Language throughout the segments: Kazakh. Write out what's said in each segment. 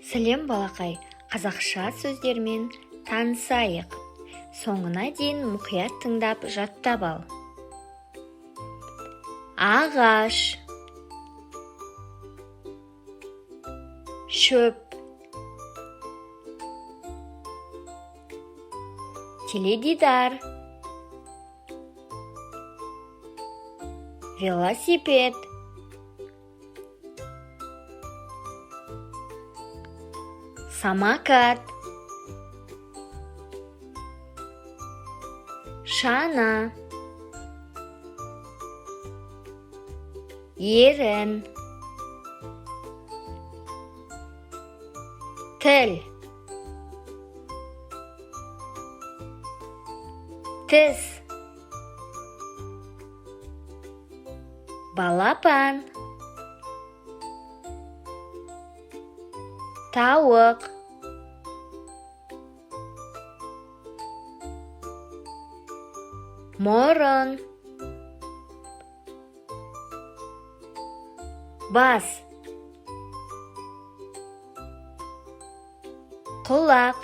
Сәлем балақай, қазақша сөздермен танысайық. Соңына дейін мұқият тыңдап жаттап ал. Ағаш, шөп, теледидар, велосипед, самокат, шана, ерін, тіл, тіс, балапан, тауық, мұрын, бас, құлақ,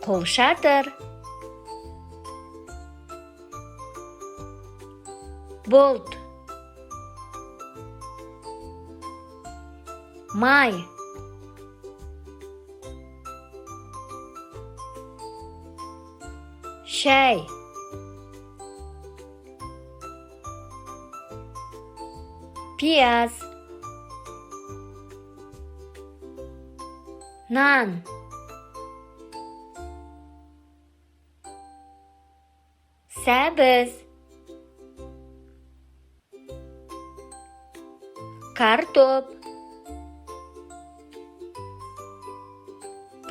қолшатыр, бұлт, май, шай, пияз, нан, сәбіз, картоп,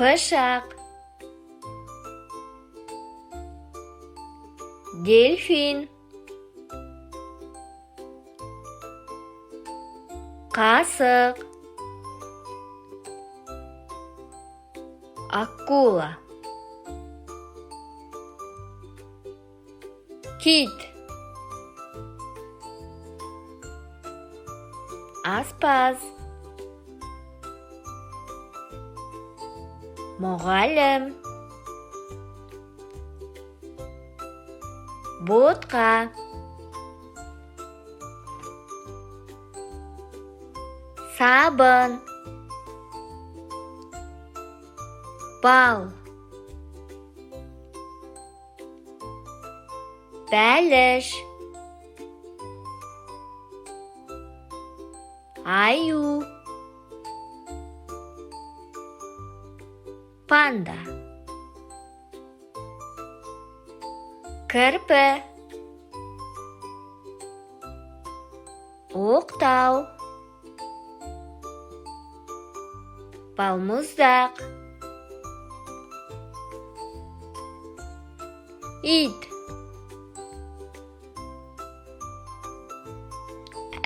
пышақ, дельфин, қасық, акула, кит, аспаз, мұғалім, ботқа, сабын, бал, бәліш, аю, панда, кірпі, оқтау, балмұздақ, ит,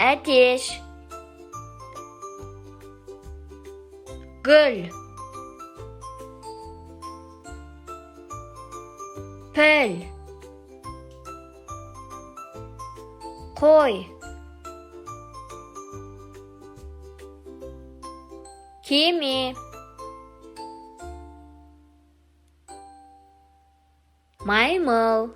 әтеш, гүл, піл, қой, кеме, маймыл,